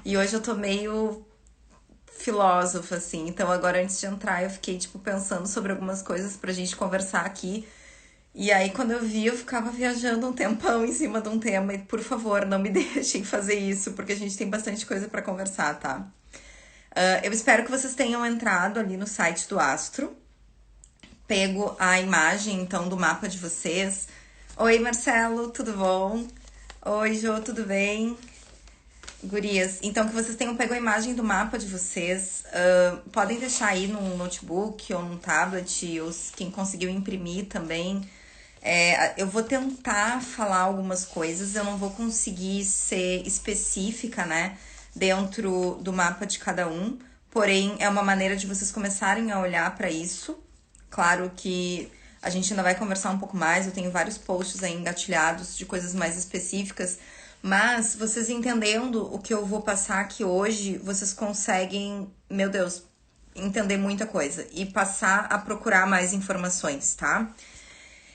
E hoje eu tô meio filósofa, assim. Então agora antes de entrar eu fiquei, tipo, pensando sobre algumas coisas pra gente conversar aqui. E aí quando eu vi, eu ficava viajando um tempão em cima de um tema. E por favor, não me deixem fazer isso, porque a gente tem bastante coisa pra conversar, tá? Eu espero que vocês tenham entrado ali no site do Astro, pego a imagem então do mapa de vocês. Oi, Marcelo, tudo bom? Oi, Jô, tudo bem? Gurias, então que vocês tenham pego a imagem do mapa de vocês, podem deixar aí num notebook ou num tablet, ou quem conseguiu imprimir também. Eu vou tentar falar algumas coisas, eu não vou conseguir ser específica, né, dentro do mapa de cada um, porém é uma maneira de vocês começarem a olhar para isso. Claro que a gente ainda vai conversar um pouco mais, eu tenho vários posts aí engatilhados de coisas mais específicas, mas vocês entendendo o que eu vou passar aqui hoje, vocês conseguem, meu Deus, entender muita coisa e passar a procurar mais informações, tá?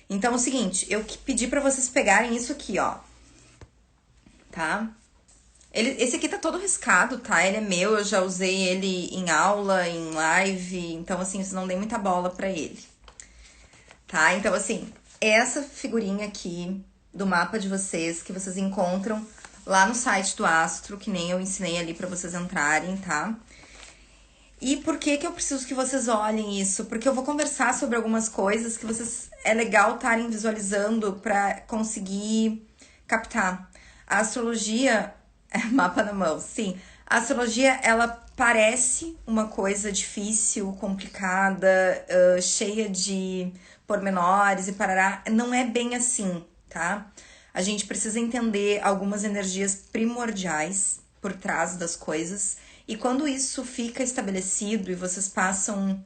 Então é o seguinte, eu pedi pra vocês pegarem isso aqui, ó, tá? Esse aqui tá todo riscado, tá? Ele é meu, eu já usei ele em aula, em live, então assim, vocês não deem muita bola pra ele, tá? Então assim, essa figurinha aqui do mapa de vocês, que vocês encontram lá no site do Astro, que nem eu ensinei ali pra vocês entrarem, tá? E por que que eu preciso que vocês olhem isso? Porque eu vou conversar sobre algumas coisas que vocês é legal estarem visualizando para conseguir captar. A astrologia é mapa na mão, sim. A astrologia ela parece uma coisa difícil, complicada, cheia de pormenores e parará. Não é bem assim, tá? A gente precisa entender algumas energias primordiais por trás das coisas. E quando isso fica estabelecido e vocês passam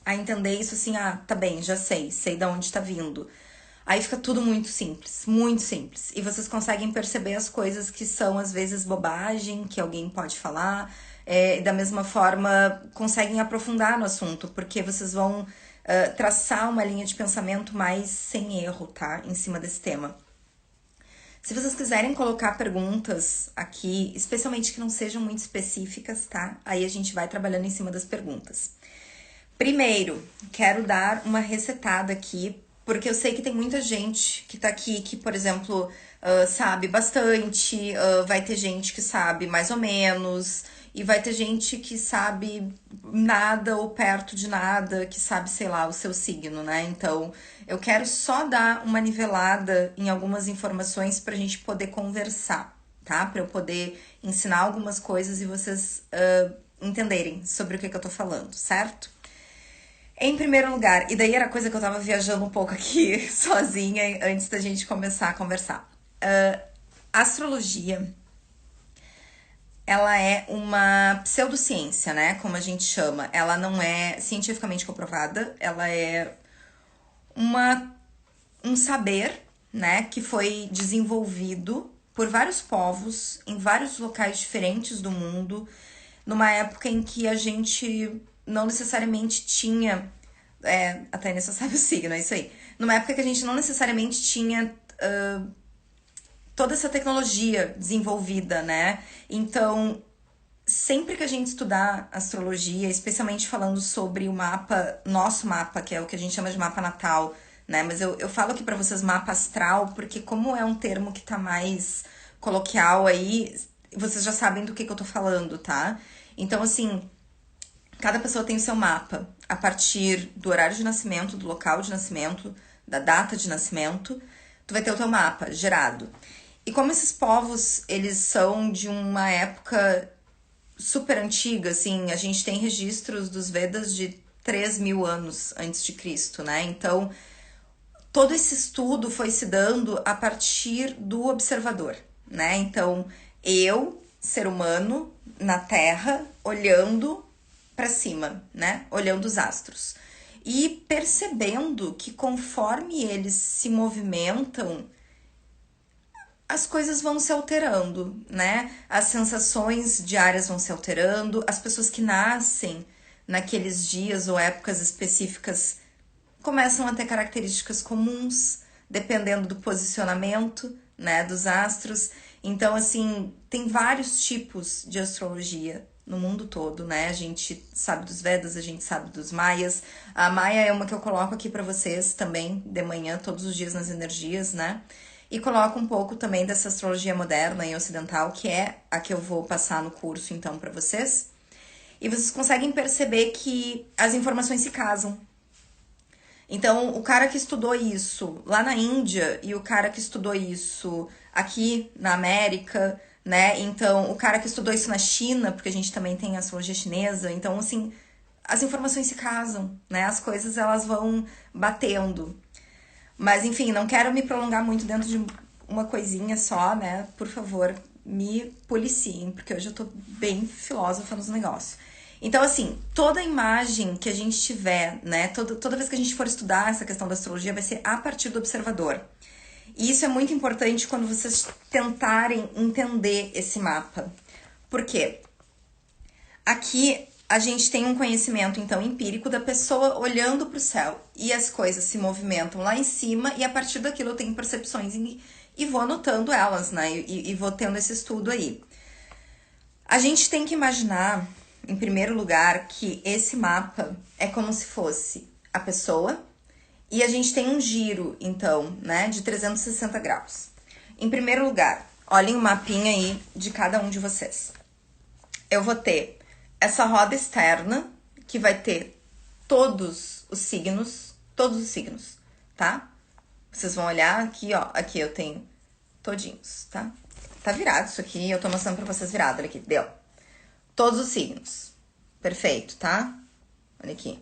a entender isso assim, ah, tá bem, já sei de onde tá vindo. Aí fica tudo muito simples, muito simples. E vocês conseguem perceber as coisas que são às vezes bobagem, que alguém pode falar. E da mesma forma, conseguem aprofundar no assunto, porque vocês vão traçar uma linha de pensamento mais sem erro, tá? Em cima desse tema. Se vocês quiserem colocar perguntas aqui, especialmente que não sejam muito específicas, tá? Aí a gente vai trabalhando em cima das perguntas. Primeiro, quero dar uma resetada aqui, porque eu sei que tem muita gente que tá aqui que, por exemplo, sabe bastante, vai ter gente que sabe mais ou menos, e vai ter gente que sabe nada ou perto de nada, que sabe, sei lá, o seu signo, né? Então, eu quero só dar uma nivelada em algumas informações pra gente poder conversar, tá? Pra eu poder ensinar algumas coisas e vocês entenderem sobre o que eu tô falando, certo? Em primeiro lugar, e daí era coisa que eu tava viajando um pouco aqui sozinha antes da gente começar a conversar. Astrologia, ela é uma pseudociência, né? Como a gente chama. Ela não é cientificamente comprovada, ela é uma, um saber, né? Que foi desenvolvido por vários povos em vários locais diferentes do mundo, numa época em que a gente não necessariamente tinha. A Tânia só sabe o signo, é isso aí. Numa época que a gente não necessariamente tinha toda essa tecnologia desenvolvida, né? Então, sempre que a gente estudar astrologia, especialmente falando sobre o mapa, nosso mapa, que é o que a gente chama de mapa natal, né? Mas eu falo aqui pra vocês mapa astral, porque como é um termo que tá mais coloquial aí, vocês já sabem do que eu tô falando, tá? Então, assim, cada pessoa tem o seu mapa a partir do horário de nascimento, do local de nascimento, da data de nascimento. Tu vai ter o teu mapa gerado. E como esses povos, eles são de uma época super antiga, assim, a gente tem registros dos Vedas de 3.000 anos antes de Cristo, né? Então, todo esse estudo foi se dando a partir do observador, né? Então, eu, ser humano, na Terra, olhando para cima, né? Olhando os astros. E percebendo que conforme eles se movimentam, as coisas vão se alterando, né? As sensações diárias vão se alterando, as pessoas que nascem naqueles dias ou épocas específicas começam a ter características comuns, dependendo do posicionamento, né, dos astros. Então, assim, tem vários tipos de astrologia no mundo todo, né? A gente sabe dos Vedas, a gente sabe dos Maias. A Maia é uma que eu coloco aqui pra vocês também de manhã, todos os dias nas energias, né? E coloco um pouco também dessa astrologia moderna e ocidental, que é a que eu vou passar no curso então pra vocês. E vocês conseguem perceber que as informações se casam. Então, o cara que estudou isso lá na Índia e o cara que estudou isso aqui na América, né? Então, o cara que estudou isso na China, porque a gente também tem a astrologia chinesa. Então, assim, as informações se casam, né? As coisas, elas vão batendo. Mas, enfim, não quero me prolongar muito dentro de uma coisinha só, né? Por favor, me policiem, porque hoje eu tô bem filósofa nos negócios. Então, assim, toda imagem que a gente tiver, né? Toda vez que a gente for estudar essa questão da astrologia, vai ser a partir do observador. E isso é muito importante quando vocês tentarem entender esse mapa. Por quê? Aqui a gente tem um conhecimento, então, empírico da pessoa olhando para o céu. E as coisas se movimentam lá em cima e a partir daquilo eu tenho percepções e vou anotando elas, né? E vou tendo esse estudo aí. A gente tem que imaginar, em primeiro lugar, que esse mapa é como se fosse a pessoa e a gente tem um giro, então, né, de 360 graus. Em primeiro lugar, olhem o mapinha aí de cada um de vocês. Eu vou ter essa roda externa, que vai ter todos os signos, tá? Vocês vão olhar aqui, ó, aqui eu tenho todinhos, tá? Tá virado isso aqui, eu tô mostrando pra vocês virado, olha aqui, deu. Todos os signos, perfeito, tá? Olha aqui.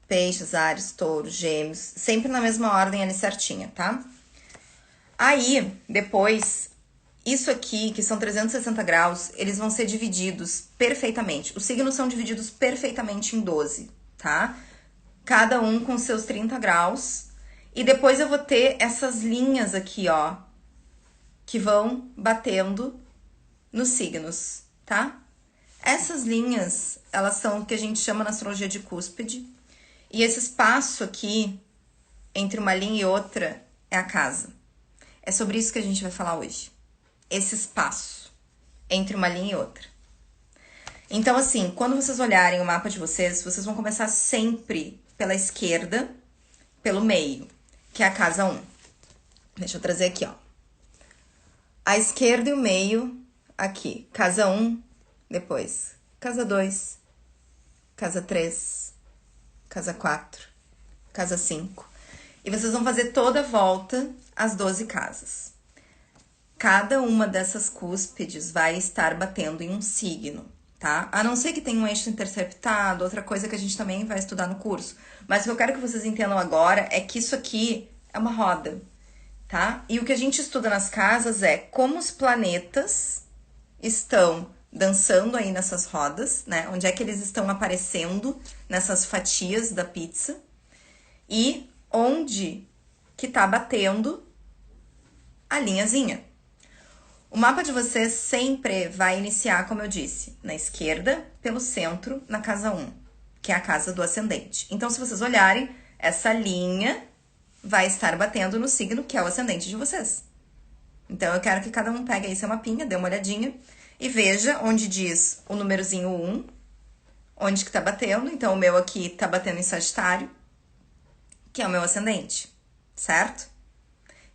Peixes, Áries, Touro, Gêmeos, sempre na mesma ordem ali certinha, tá? Aí, depois, isso aqui, que são 360 graus, eles vão ser divididos perfeitamente. Os signos são divididos perfeitamente em 12, tá? Cada um com seus 30 graus. E depois eu vou ter essas linhas aqui, ó, que vão batendo nos signos, tá? Essas linhas, elas são o que a gente chama na astrologia de cúspide. E esse espaço aqui, entre uma linha e outra, é a casa. É sobre isso que a gente vai falar hoje. Esse espaço entre uma linha e outra. Então, assim, quando vocês olharem o mapa de vocês, vocês vão começar sempre pela esquerda, pelo meio, que é a casa 1. Deixa eu trazer aqui, ó. A esquerda e o meio, aqui. Casa 1, depois casa 2, casa 3, casa 4, casa 5. E vocês vão fazer toda a volta as 12 casas. Cada uma dessas cúspides vai estar batendo em um signo, tá? A não ser que tenha um eixo interceptado, outra coisa que a gente também vai estudar no curso. Mas o que eu quero que vocês entendam agora é que isso aqui é uma roda, tá? E o que a gente estuda nas casas é como os planetas estão dançando aí nessas rodas, né? Onde é que eles estão aparecendo nessas fatias da pizza e onde que tá batendo a linhazinha. O mapa de vocês sempre vai iniciar, como eu disse, na esquerda, pelo centro, na casa 1, que é a casa do ascendente. Então, se vocês olharem, essa linha vai estar batendo no signo que é o ascendente de vocês. Então, eu quero que cada um pegue aí seu mapinha, dê uma olhadinha e veja onde diz o númerozinho 1, onde que tá batendo. Então, o meu aqui tá batendo em Sagitário, que é o meu ascendente, certo?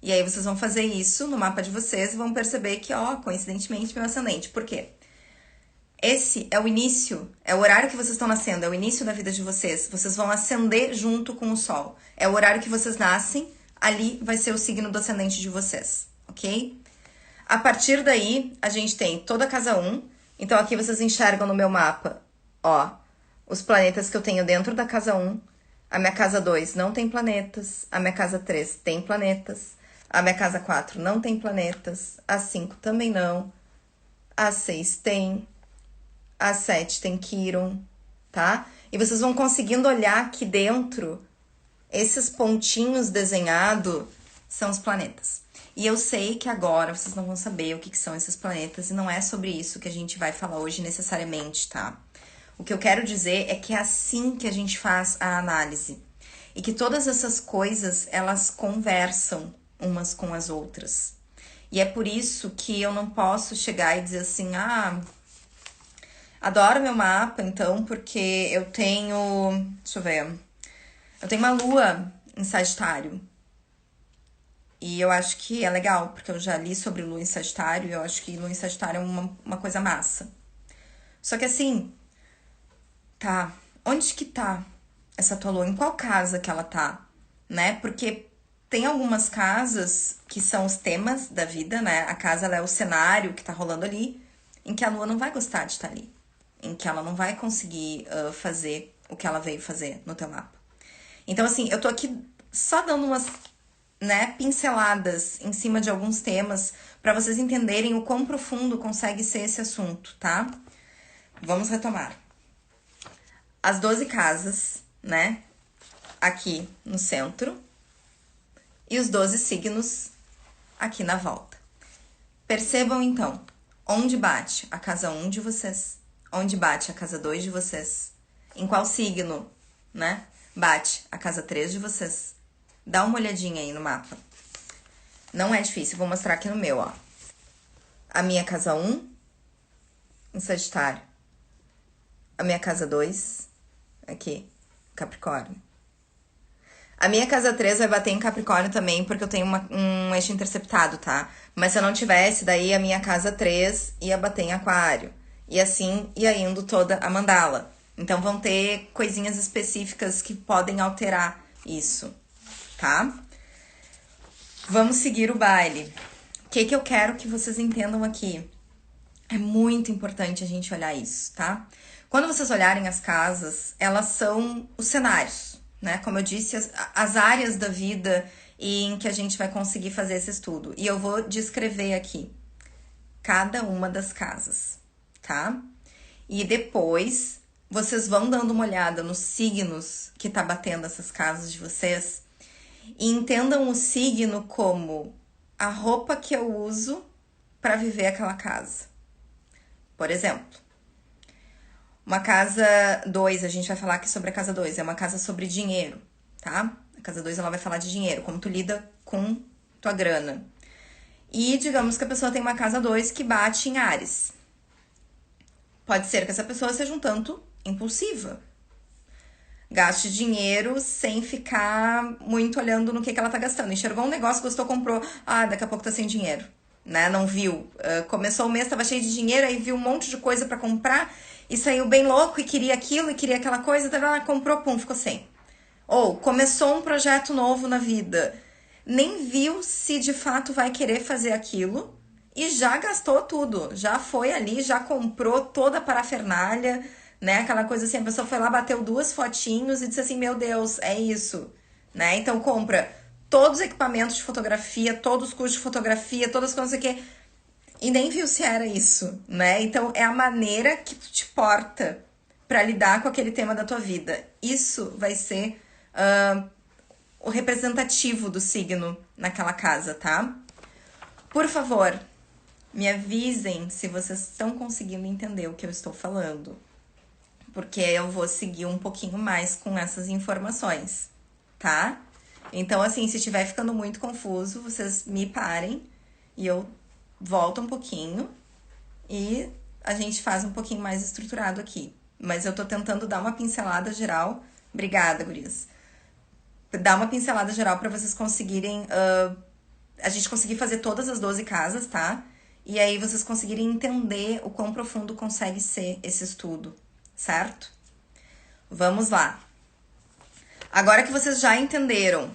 E aí, vocês vão fazer isso no mapa de vocês e vão perceber que, ó, coincidentemente, meu ascendente. Por quê? Esse é o início, é o horário que vocês estão nascendo, é o início da vida de vocês. Vocês vão ascender junto com o Sol. É o horário que vocês nascem, ali vai ser o signo do ascendente de vocês, ok? A partir daí, a gente tem toda a casa 1. Então, aqui vocês enxergam no meu mapa, ó, os planetas que eu tenho dentro da casa 1. A minha casa 2 não tem planetas. A minha casa 3 tem planetas. A minha casa 4 não tem planetas. A 5 também não. A 6 tem. A 7 tem Quiron, tá? E vocês vão conseguindo olhar aqui dentro, esses pontinhos desenhados são os planetas. E eu sei que agora vocês não vão saber o que são esses planetas e não é sobre isso que a gente vai falar hoje necessariamente, tá? O que eu quero dizer é que é assim que a gente faz a análise. E que todas essas coisas, elas conversam umas com as outras. E é por isso que eu não posso chegar e dizer assim, adoro meu mapa, então, porque eu tenho, deixa eu ver, eu tenho uma lua em Sagitário. E eu acho que é legal, porque eu já li sobre lua em Sagitário e eu acho que lua em Sagitário é uma coisa massa. Só que assim, tá, onde que tá essa tua lua? Em qual casa que ela tá? Né? Porque tem algumas casas que são os temas da vida, né? A casa, ela é o cenário que tá rolando ali, em que a lua não vai gostar de estar ali. Em que ela não vai conseguir fazer o que ela veio fazer no teu mapa. Então, assim, eu tô aqui só dando umas, né, pinceladas em cima de alguns temas para vocês entenderem o quão profundo consegue ser esse assunto, tá? Vamos retomar. As 12 casas, né, aqui no centro e os 12 signos aqui na volta. Percebam então, onde bate a casa 1 de vocês, onde bate a casa 2 de vocês, em qual signo, né, bate a casa 3 de vocês. Dá uma olhadinha aí no mapa. Não é difícil, vou mostrar aqui no meu, ó. A minha casa 1, em Sagitário. A minha casa 2, aqui, Capricórnio. A minha casa 3 vai bater em Capricórnio também, porque eu tenho um eixo interceptado, tá? Mas se eu não tivesse, daí a minha casa 3 ia bater em Aquário. E assim ia indo toda a mandala. Então vão ter coisinhas específicas que podem alterar isso, tá? Vamos seguir o baile. O que eu quero que vocês entendam aqui? É muito importante a gente olhar isso, tá? Quando vocês olharem as casas, elas são os cenários, né? Como eu disse, as áreas da vida em que a gente vai conseguir fazer esse estudo. E eu vou descrever aqui cada uma das casas, tá? E depois vocês vão dando uma olhada nos signos que tá batendo essas casas de vocês e entendam o signo como a roupa que eu uso para viver aquela casa. Por exemplo, uma casa 2, a gente vai falar aqui sobre a casa 2, é uma casa sobre dinheiro, tá? A casa 2 ela vai falar de dinheiro, como tu lida com tua grana. E digamos que a pessoa tem uma casa 2 que bate em Áries. Pode ser que essa pessoa seja um tanto impulsiva. Gaste dinheiro sem ficar muito olhando no que ela tá gastando. Enxergou um negócio, gostou, comprou. Daqui a pouco tá sem dinheiro, né? Não viu. Começou o mês, tava cheio de dinheiro, aí viu um monte de coisa pra comprar e saiu bem louco e queria aquilo e queria aquela coisa, comprou, pum, ficou sem. Ou começou um projeto novo na vida, nem viu se de fato vai querer fazer aquilo e já gastou tudo. Já foi ali, já comprou toda a parafernália, né? Aquela coisa assim, a pessoa foi lá, bateu 2 fotinhos e disse assim, meu Deus, é isso, né? Então compra todos os equipamentos de fotografia, todos os cursos de fotografia, todas as coisas que e nem viu se era isso, né? Então é a maneira que tu te porta para lidar com aquele tema da tua vida. Isso vai ser o representativo do signo naquela casa, tá? Por favor, me avisem se vocês estão conseguindo entender o que eu estou falando, porque eu vou seguir um pouquinho mais com essas informações, tá? Então, assim, se estiver ficando muito confuso, vocês me parem e eu volto um pouquinho e a gente faz um pouquinho mais estruturado aqui. Mas eu tô tentando dar uma pincelada geral. Obrigada, gurias. Dar uma pincelada geral para vocês conseguirem... a gente conseguir fazer todas as 12 casas, tá? E aí vocês conseguirem entender o quão profundo consegue ser esse estudo, certo? Vamos lá. Agora que vocês já entenderam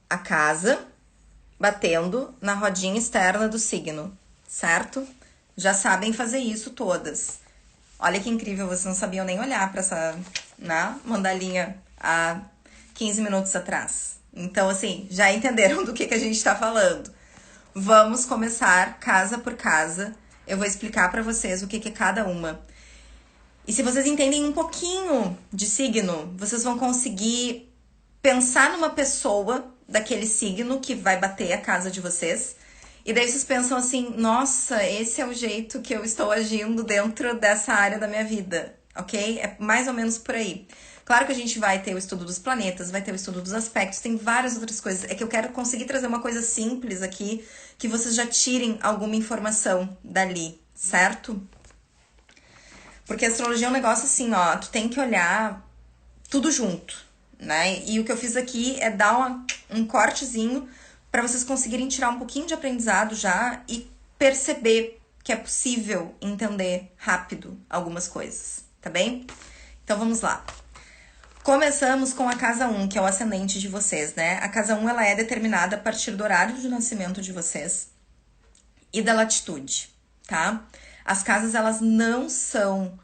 a casa batendo na rodinha externa do signo, certo? Já sabem fazer isso todas. Olha que incrível, vocês não sabiam nem olhar para essa mandalinha há 15 minutos atrás. Então, assim, já entenderam do que a gente tá falando. Vamos começar casa por casa. Eu vou explicar para vocês o que é cada uma. E se vocês entendem um pouquinho de signo, vocês vão conseguir pensar numa pessoa daquele signo que vai bater a casa de vocês. E daí vocês pensam assim, nossa, esse é o jeito que eu estou agindo dentro dessa área da minha vida, ok? É mais ou menos por aí. Claro que a gente vai ter o estudo dos planetas, vai ter o estudo dos aspectos, tem várias outras coisas. É que eu quero conseguir trazer uma coisa simples aqui, que vocês já tirem alguma informação dali, certo? Porque a astrologia é um negócio assim, ó, tu tem que olhar tudo junto, né? E o que eu fiz aqui é dar um cortezinho para vocês conseguirem tirar um pouquinho de aprendizado já e perceber que é possível entender rápido algumas coisas, tá bem? Então vamos lá. Começamos com a casa 1, que é o ascendente de vocês, né? A casa 1, ela é determinada a partir do horário de nascimento de vocês e da latitude, tá? As casas, elas não são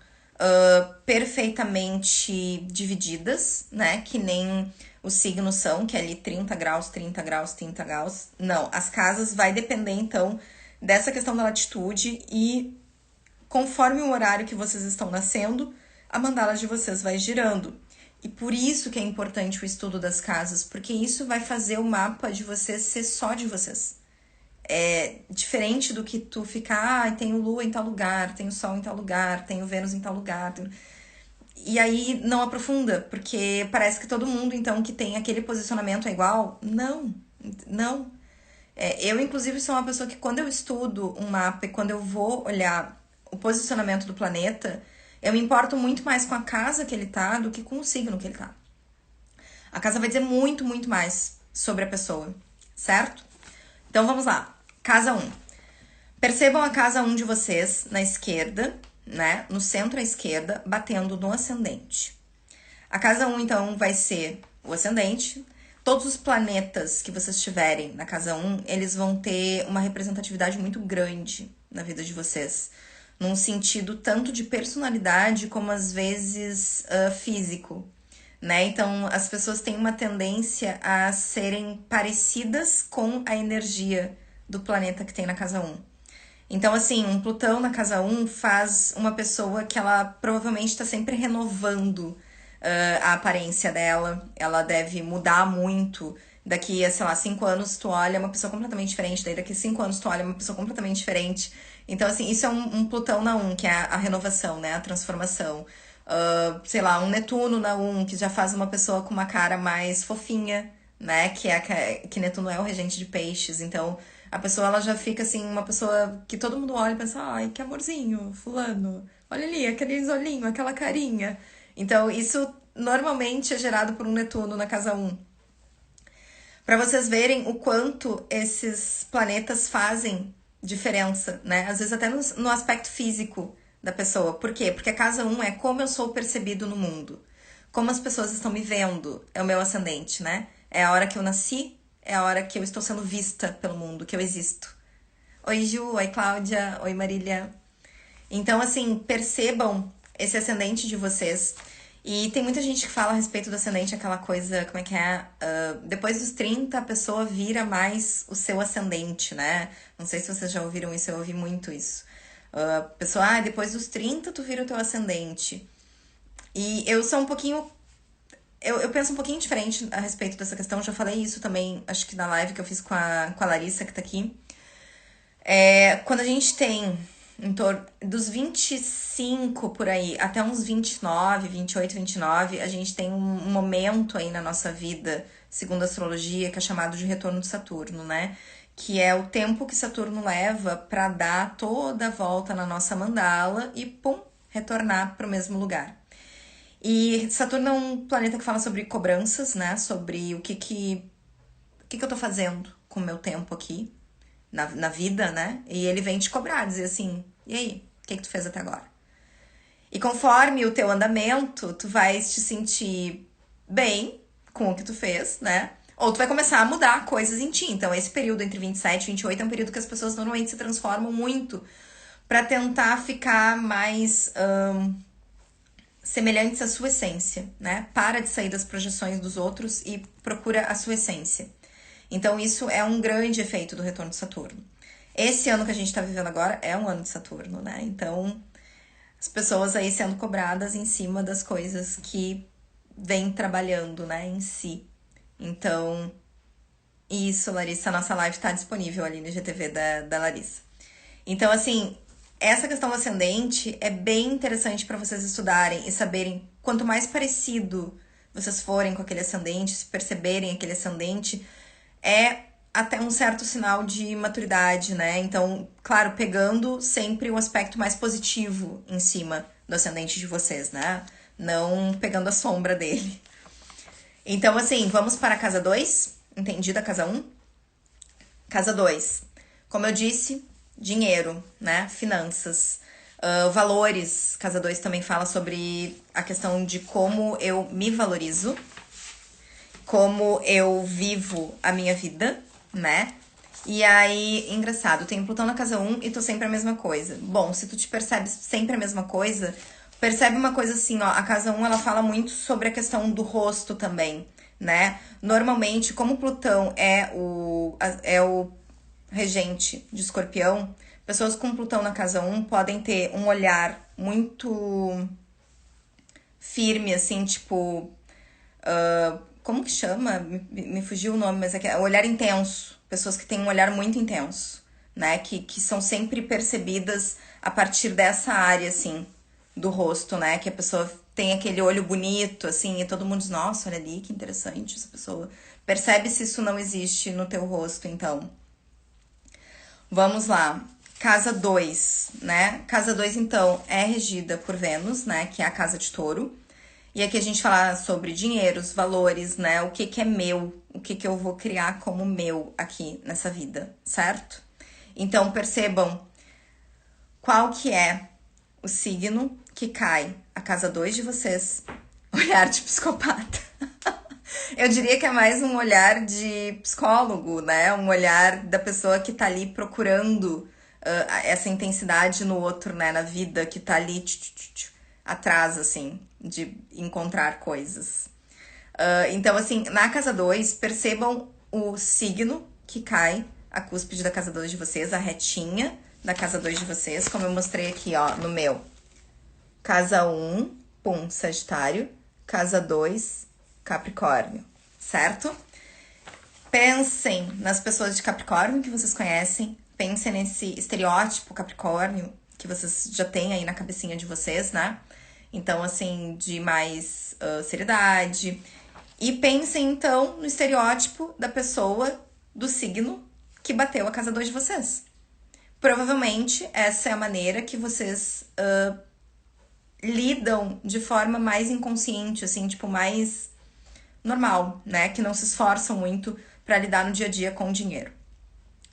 perfeitamente divididas, né? Que nem os signos são, que é ali 30 graus, 30 graus, 30 graus. Não, as casas vai depender, então, dessa questão da latitude e conforme o horário que vocês estão nascendo, a mandala de vocês vai girando. E por isso que é importante o estudo das casas, porque isso vai fazer o mapa de vocês ser só de vocês. É diferente do que tu ficar, tenho lua em tal lugar, tenho sol em tal lugar, tenho Vênus em tal lugar. E aí não aprofunda, porque parece que todo mundo, então, que tem aquele posicionamento é igual. Não, não. Eu, inclusive, sou uma pessoa que quando eu estudo um mapa e quando eu vou olhar o posicionamento do planeta, eu me importo muito mais com a casa que ele tá do que com o signo que ele tá. A casa vai dizer muito, muito mais sobre a pessoa, certo? Então vamos lá. Casa 1. Percebam a casa 1 de vocês na esquerda, né? No centro à esquerda, batendo no ascendente. A casa 1, então, vai ser o ascendente. Todos os planetas que vocês tiverem na casa 1, eles vão ter uma representatividade muito grande na vida de vocês. Num sentido tanto de personalidade como às vezes físico, né? Então as pessoas têm uma tendência a serem parecidas com a energia do planeta que tem na casa 1. Então, assim, um Plutão na casa 1 faz uma pessoa que ela provavelmente está sempre renovando a aparência dela. Ela deve mudar muito. Daqui a, sei lá, 5 anos tu olha uma pessoa completamente diferente. Daí daqui a 5 anos tu olha uma pessoa completamente diferente. Então, assim, isso é um Plutão na 1, que é a renovação, né? A transformação. Sei lá, um Netuno na 1, que já faz uma pessoa com uma cara mais fofinha, né? Que Netuno é o regente de peixes. Então, a pessoa, ela já fica, assim, uma pessoa que todo mundo olha e pensa, ai, que amorzinho, fulano. Olha ali, aqueles olhinhos, aquela carinha. Então, isso normalmente é gerado por um Netuno na casa 1. Para vocês verem o quanto esses planetas fazem diferença, né? Às vezes até no aspecto físico da pessoa. Por quê? Porque a casa 1 é como eu sou percebido no mundo. Como as pessoas estão me vendo, é o meu ascendente, né? É a hora que eu nasci, é a hora que eu estou sendo vista pelo mundo, que eu existo. Oi, Ju, oi, Cláudia, oi, Marília. Então, assim, percebam esse ascendente de vocês. E tem muita gente que fala a respeito do ascendente, aquela coisa, como é que é? Depois dos 30, a pessoa vira mais o seu ascendente, né? Não sei se vocês já ouviram isso, eu ouvi muito isso. Pessoa, depois dos 30 tu vira o teu ascendente. E eu sou um pouquinho... Eu penso um pouquinho diferente a respeito dessa questão. Já falei isso também, acho que na live que eu fiz com a Larissa, que tá aqui. Quando a gente tem em torno dos 25 por aí, até uns 29, 28, 29, a gente tem um momento aí na nossa vida, segundo a astrologia, que é chamado de retorno de Saturno, né? Que é o tempo que Saturno leva para dar toda a volta na nossa mandala e, pum, retornar para o mesmo lugar. E Saturno é um planeta que fala sobre cobranças, né? Sobre o que eu tô fazendo com o meu tempo aqui na vida, né? E ele vem te cobrar, dizer assim, e aí, o que tu fez até agora? E conforme o teu andamento, tu vai te sentir bem com o que tu fez, né? Ou tu vai começar a mudar coisas em ti. Então, esse período entre 27 e 28 é um período que as pessoas normalmente se transformam muito para tentar ficar mais semelhantes à sua essência, né? Para de sair das projeções dos outros e procura a sua essência. Então, isso é um grande efeito do retorno de Saturno. Esse ano que a gente tá vivendo agora é um ano de Saturno, né? Então, as pessoas aí sendo cobradas em cima das coisas que vem trabalhando, né, em si. Então, isso, Larissa, a nossa live tá disponível ali no GTV da Larissa. Então, assim, essa questão do ascendente é bem interessante para vocês estudarem e saberem quanto mais parecido vocês forem com aquele ascendente, se perceberem aquele ascendente, é até um certo sinal de maturidade, né? Então, claro, pegando sempre o aspecto mais positivo em cima do ascendente de vocês, né? Não pegando a sombra dele. Então, assim, vamos para a casa 2, entendida a casa 1? Casa 2, como eu disse, dinheiro, né? Finanças, valores. Casa 2 também fala sobre a questão de como eu me valorizo, como eu vivo a minha vida, né? E aí, engraçado, tenho Plutão na casa 1 e tô sempre a mesma coisa. Bom, se tu te percebes sempre a mesma coisa, percebe uma coisa assim, ó, a casa 1 ela fala muito sobre a questão do rosto também, né? Normalmente, como Plutão é o regente de Escorpião, pessoas com Plutão na casa 1 podem ter um olhar muito firme, assim, tipo, como que chama? Me fugiu o nome, mas é o olhar intenso. Pessoas que têm um olhar muito intenso, né? Que são sempre percebidas a partir dessa área, assim, do rosto, né? Que a pessoa tem aquele olho bonito, assim, e todo mundo diz, nossa, olha ali, que interessante essa pessoa. Percebe se isso não existe no teu rosto, então. Vamos lá. Casa 2, né? Casa 2, então, é regida por Vênus, né? Que é a casa de Touro. E aqui a gente fala sobre dinheiros, valores, né? O que é meu, o que eu vou criar como meu aqui nessa vida, certo? Então, percebam qual que é o signo que cai a casa 2 de vocês. Olhar de psicopata. Eu diria que é mais um olhar de psicólogo, né? Um olhar da pessoa que tá ali procurando essa intensidade no outro, né? Na vida, que tá ali atrás, assim, de encontrar coisas. Então, assim, na casa 2, percebam o signo que cai, a cúspide da casa 2 de vocês, a retinha da casa 2 de vocês, como eu mostrei aqui, ó, no meu. Casa 1, pum, Sagitário. Casa 2, Capricórnio, certo? Pensem nas pessoas de Capricórnio que vocês conhecem. Pensem nesse estereótipo Capricórnio que vocês já têm aí na cabecinha de vocês, né? Então, assim, de mais seriedade. E pensem, então, no estereótipo da pessoa do signo que bateu a casa 2 de vocês. Provavelmente, essa é a maneira que vocês lidam de forma mais inconsciente, assim, tipo, mais normal, né? Que não se esforçam muito pra lidar no dia a dia com o dinheiro.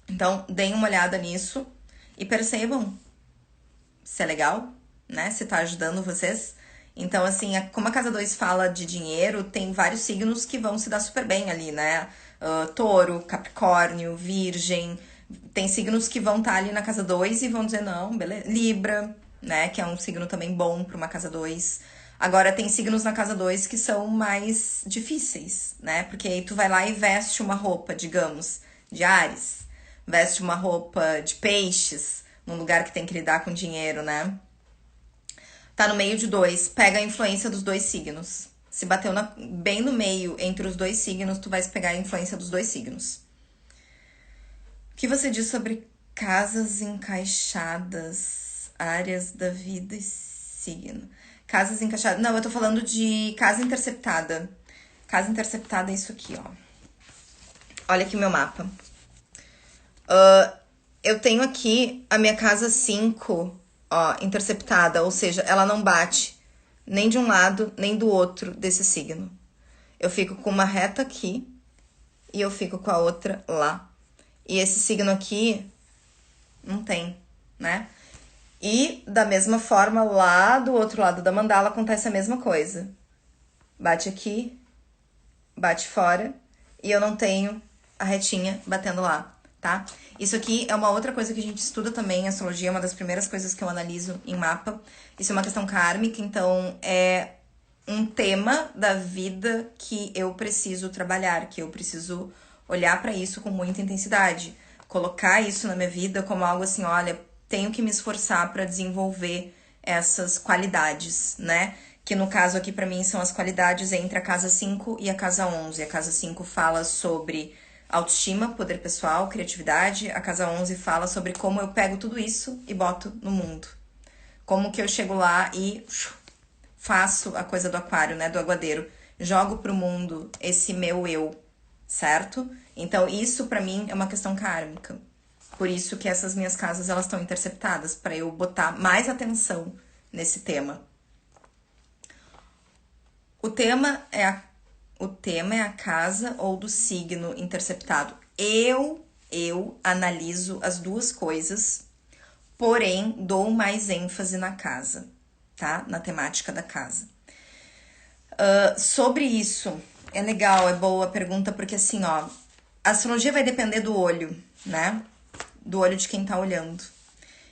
Então, deem uma olhada nisso e percebam se é legal, né? Se tá ajudando vocês. Então, assim, como a casa 2 fala de dinheiro, tem vários signos que vão se dar super bem ali, né? Touro, Capricórnio, Virgem. Tem signos que vão estar ali na casa 2 e vão dizer, não, beleza. Libra, né? Que é um signo também bom para uma casa 2. Agora, tem signos na casa 2 que são mais difíceis, né? Porque aí tu vai lá e veste uma roupa, digamos, de Áries. Veste uma roupa de Peixes, num lugar que tem que lidar com dinheiro, né? Tá no meio de 2, pega a influência dos 2 signos. Se bateu bem no meio entre os 2 signos, tu vai pegar a influência dos 2 signos. O que você diz sobre casas encaixadas, áreas da vida e signo? Casas encaixadas. Não, eu tô falando de casa interceptada. Casa interceptada é isso aqui, ó. Olha aqui o meu mapa. Eu tenho aqui a minha casa 5, ó, interceptada, ou seja, ela não bate nem de um lado, nem do outro desse signo. Eu fico com uma reta aqui e eu fico com a outra lá. E esse signo aqui não tem, né? E da mesma forma, lá do outro lado da mandala acontece a mesma coisa. Bate aqui, bate fora, e eu não tenho a retinha batendo lá, tá? Isso aqui é uma outra coisa que a gente estuda também, astrologia é uma das primeiras coisas que eu analiso em mapa. Isso é uma questão kármica, então é um tema da vida que eu preciso trabalhar, que eu preciso olhar pra isso com muita intensidade. Colocar isso na minha vida como algo assim, olha, tenho que me esforçar pra desenvolver essas qualidades, né? Que no caso aqui pra mim são as qualidades entre a casa 5 e a casa 11. A casa 5 fala sobre autoestima, poder pessoal, criatividade. A casa 11 fala sobre como eu pego tudo isso e boto no mundo. Como que eu chego lá e faço a coisa do aquário, né, do aguadeiro. Jogo pro mundo esse meu eu, certo? Então isso pra mim é uma questão kármica. Por isso que essas minhas casas, elas estão interceptadas, para eu botar mais atenção nesse tema. O tema é a casa ou do signo interceptado. Eu analiso as duas coisas, porém dou mais ênfase na casa, tá? Na temática da casa. Sobre isso, é legal, é boa a pergunta, porque assim, ó, a astrologia vai depender do olho, né? Do olho de quem tá olhando.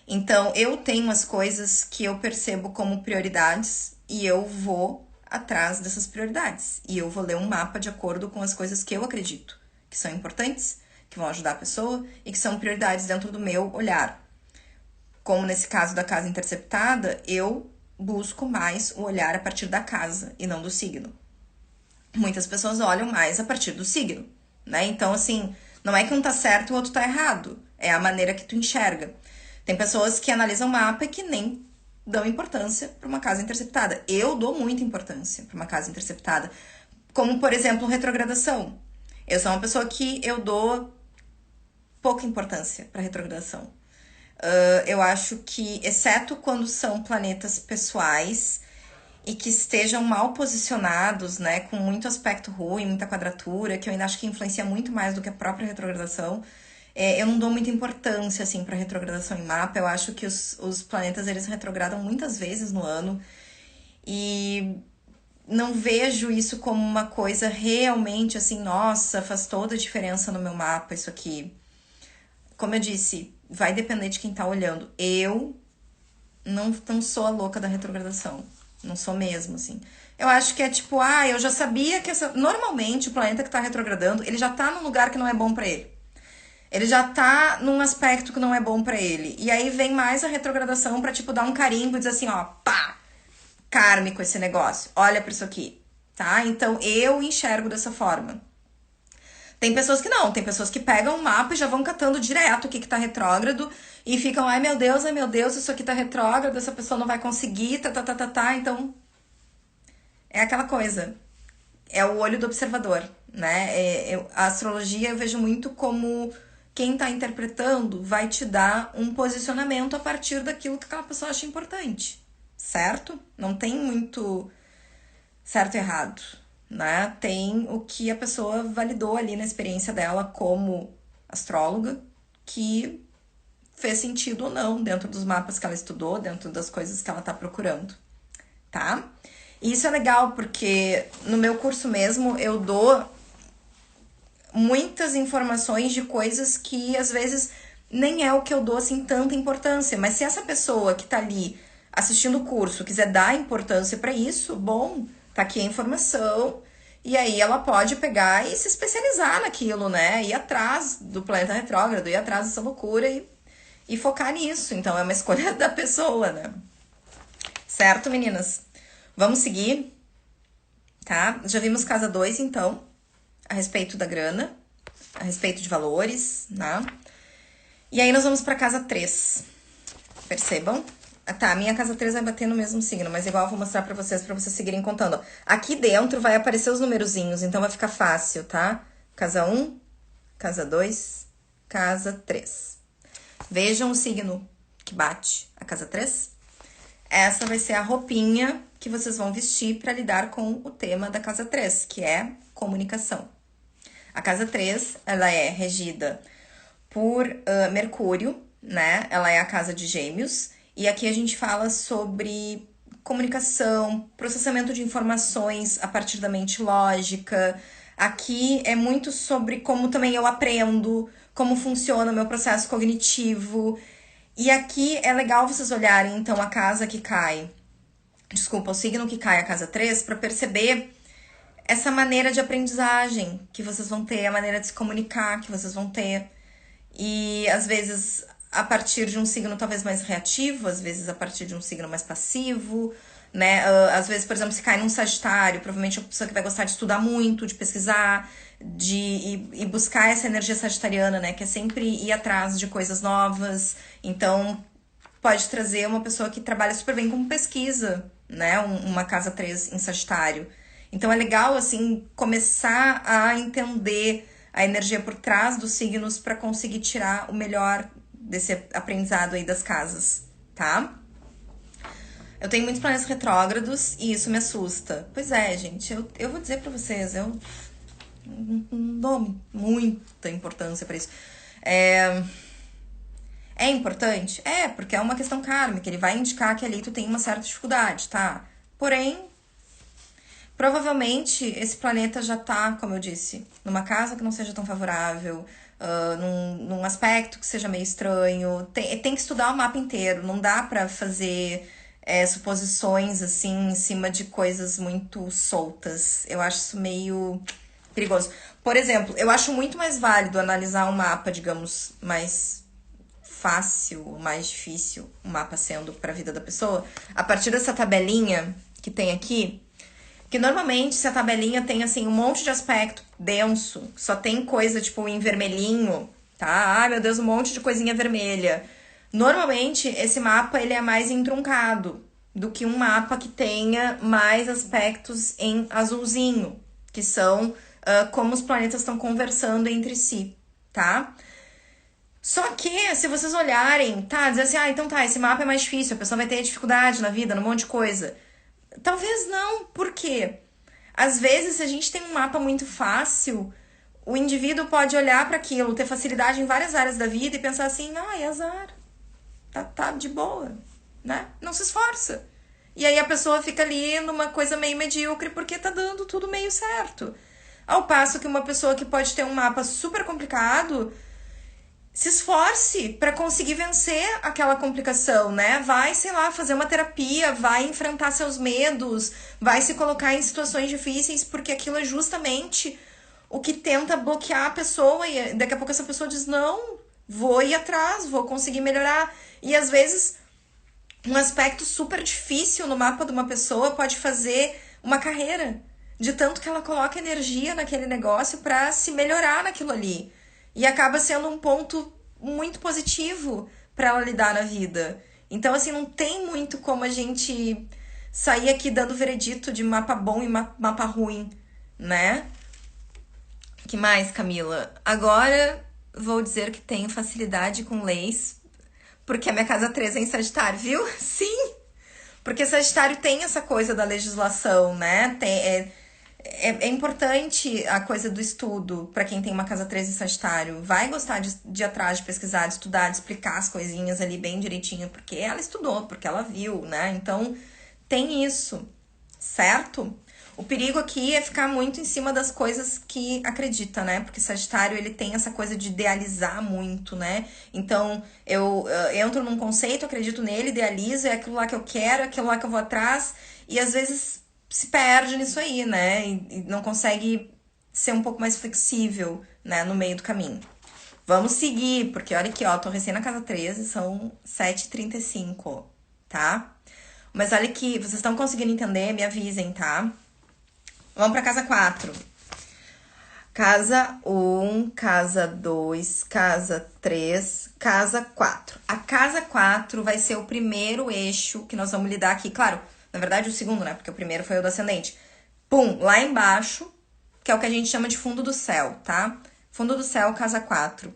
Então, eu tenho as coisas que eu percebo como prioridades e eu vou atrás dessas prioridades. E eu vou ler um mapa de acordo com as coisas que eu acredito que são importantes, que vão ajudar a pessoa e que são prioridades dentro do meu olhar. Como nesse caso da casa interceptada, eu busco mais o olhar a partir da casa e não do signo. Muitas pessoas olham mais a partir do signo, né? Então, assim, não é que um tá certo e o outro tá errado. É a maneira que tu enxerga. Tem pessoas que analisam o mapa e que nem dão importância para uma casa interceptada. Eu dou muita importância para uma casa interceptada. Como, por exemplo, retrogradação. Eu sou uma pessoa que eu dou pouca importância para retrogradação. Eu acho que, exceto quando são planetas pessoais e que estejam mal posicionados, né, com muito aspecto ruim, muita quadratura, que eu ainda acho que influencia muito mais do que a própria retrogradação, eu não dou muita importância, assim, pra retrogradação em mapa. Eu acho que os planetas, eles retrogradam muitas vezes no ano e não vejo isso como uma coisa realmente, assim, nossa, faz toda a diferença no meu mapa isso aqui. Como eu disse, vai depender de quem tá olhando. Eu não sou a louca da retrogradação. Não sou mesmo, assim. Eu acho que é tipo, eu já sabia que normalmente o planeta que tá retrogradando, ele já tá num lugar que não é bom pra ele. Ele já tá num aspecto que não é bom pra ele. E aí vem mais a retrogradação pra, tipo, dar um carimbo e dizer assim, ó, pá, kármico esse negócio. Olha pra isso aqui, tá? Então, eu enxergo dessa forma. Tem pessoas que não, tem pessoas que pegam o mapa e já vão catando direto o que tá retrógrado e ficam, ai meu Deus, isso aqui tá retrógrado, essa pessoa não vai conseguir, tá. Então, é aquela coisa. É o olho do observador, né? A astrologia eu vejo muito como quem tá interpretando vai te dar um posicionamento a partir daquilo que aquela pessoa acha importante, certo? Não tem muito certo e errado, né? Tem o que a pessoa validou ali na experiência dela como astróloga, que fez sentido ou não dentro dos mapas que ela estudou, dentro das coisas que ela tá procurando, tá? E isso é legal porque no meu curso mesmo eu dou muitas informações de coisas que às vezes nem é o que eu dou assim tanta importância, mas se essa pessoa que tá ali assistindo o curso quiser dar importância pra isso, bom, tá aqui a informação e aí ela pode pegar e se especializar naquilo, né? Ir atrás do planeta retrógrado, ir atrás dessa loucura e focar nisso. Então é uma escolha da pessoa, né? Certo, meninas? Vamos seguir, tá? Já vimos casa 2, então, a respeito da grana, a respeito de valores, né? E aí nós vamos pra casa 3. Percebam? Tá, a minha casa 3 vai bater no mesmo signo, mas igual eu vou mostrar pra vocês seguirem contando. Aqui dentro vai aparecer os numerozinhos, então vai ficar fácil, tá? Casa 1, casa 2, casa 3. Vejam o signo que bate a casa 3. Essa vai ser a roupinha que vocês vão vestir para lidar com o tema da casa 3, que é comunicação. A casa 3, ela é regida por Mercúrio, né? Ela é a casa de Gêmeos. E aqui a gente fala sobre comunicação, processamento de informações a partir da mente lógica. Aqui é muito sobre como também eu aprendo, como funciona o meu processo cognitivo. E aqui é legal vocês olharem, então, a casa que cai. Desculpa, o signo que cai, a casa 3, para perceber essa maneira de aprendizagem que vocês vão ter, a maneira de se comunicar que vocês vão ter. E, às vezes, a partir de um signo talvez mais reativo, às vezes a partir de um signo mais passivo, né? Às vezes, por exemplo, se cai num Sagitário, provavelmente é uma pessoa que vai gostar de estudar muito, de pesquisar, e buscar essa energia sagitariana, né? Que é sempre ir atrás de coisas novas. Então, pode trazer uma pessoa que trabalha super bem com pesquisa, né? Uma casa 3 em Sagitário. Então é legal, assim, começar a entender a energia por trás dos signos para conseguir tirar o melhor desse aprendizado aí das casas, tá? Eu tenho muitos planetas retrógrados e isso me assusta. Pois é, gente, eu vou dizer pra vocês, eu não dou muita importância pra isso. É importante? É, porque é uma questão kármica, ele vai indicar que ali tu tem uma certa dificuldade, tá? Porém, provavelmente esse planeta já tá, como eu disse, numa casa que não seja tão favorável, num aspecto que seja meio estranho. Tem que estudar o mapa inteiro, não dá pra fazer suposições assim em cima de coisas muito soltas. Eu acho isso meio perigoso. Por exemplo, eu acho muito mais válido analisar um mapa, digamos, mais fácil, mais difícil, o mapa sendo para a vida da pessoa, a partir dessa tabelinha que tem aqui, que normalmente se a tabelinha tem assim um monte de aspecto denso, só tem coisa tipo em vermelhinho, tá? Ai, meu Deus, um monte de coisinha vermelha. Normalmente esse mapa ele é mais entroncado do que um mapa que tenha mais aspectos em azulzinho, que são como os planetas estão conversando entre si, tá? Só que, se vocês olharem, tá, dizer assim, então tá, esse mapa é mais difícil, a pessoa vai ter dificuldade na vida, num monte de coisa. Talvez não, por quê? Às vezes, se a gente tem um mapa muito fácil, o indivíduo pode olhar para aquilo, ter facilidade em várias áreas da vida e pensar assim, é azar, tá de boa, né? Não se esforça. E aí a pessoa fica ali numa coisa meio medíocre porque tá dando tudo meio certo. Ao passo que uma pessoa que pode ter um mapa super complicado se esforce para conseguir vencer aquela complicação, né? Vai, sei lá, fazer uma terapia, vai enfrentar seus medos, vai se colocar em situações difíceis, porque aquilo é justamente o que tenta bloquear a pessoa e daqui a pouco essa pessoa diz: "Não, vou ir atrás, vou conseguir melhorar". E às vezes um aspecto super difícil no mapa de uma pessoa pode fazer uma carreira, de tanto que ela coloca energia naquele negócio para se melhorar naquilo ali. E acaba sendo um ponto muito positivo para ela lidar na vida. Então, assim, não tem muito como a gente sair aqui dando veredito de mapa bom e mapa ruim, né? Que mais, Camila? Agora vou dizer que tenho facilidade com leis, porque a minha casa 3 é em Sagitário, viu? Sim! Porque Sagitário tem essa coisa da legislação, né? É importante a coisa do estudo para quem tem uma casa 13 em Sagitário. Vai gostar de ir atrás, de pesquisar, de estudar, de explicar as coisinhas ali bem direitinho, porque ela estudou, porque ela viu, né? Então, tem isso, certo? O perigo aqui é ficar muito em cima das coisas que acredita, né? Porque Sagitário, ele tem essa coisa de idealizar muito, né? Então, eu entro num conceito, acredito nele, idealizo, é aquilo lá que eu quero, é aquilo lá que eu vou atrás, e às vezes se perde nisso aí, né? E não consegue ser um pouco mais flexível, né? No meio do caminho. Vamos seguir, porque olha aqui, ó, tô recém na casa 13, são 7h35, tá? Mas olha aqui, vocês estão conseguindo entender? Me avisem, tá? Vamos pra casa 4. Casa 1, casa 2, casa 3, casa 4. A casa 4 vai ser o primeiro eixo que nós vamos lidar aqui. Claro, na verdade o segundo, né? Porque o primeiro foi o do ascendente. Pum, lá embaixo, que é o que a gente chama de fundo do céu, tá? Fundo do céu, casa 4.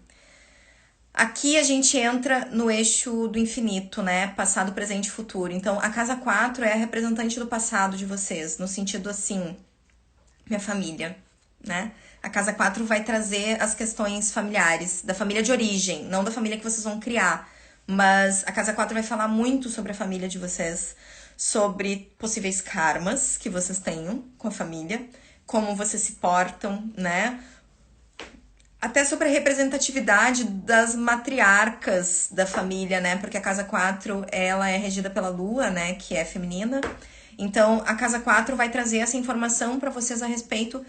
Aqui a gente entra no eixo do infinito, né? Passado, presente e futuro. Então, a casa 4 é a representante do passado de vocês, no sentido assim, minha família, né? A casa 4 vai trazer as questões familiares, da família de origem, não da família que vocês vão criar. Mas a casa 4 vai falar muito sobre a família de vocês, sobre possíveis karmas que vocês tenham com a família, como vocês se portam, né? Até sobre a representatividade das matriarcas da família, né? Porque a casa 4, ela é regida pela lua, né? Que é feminina. Então, a casa 4 vai trazer essa informação para vocês a respeito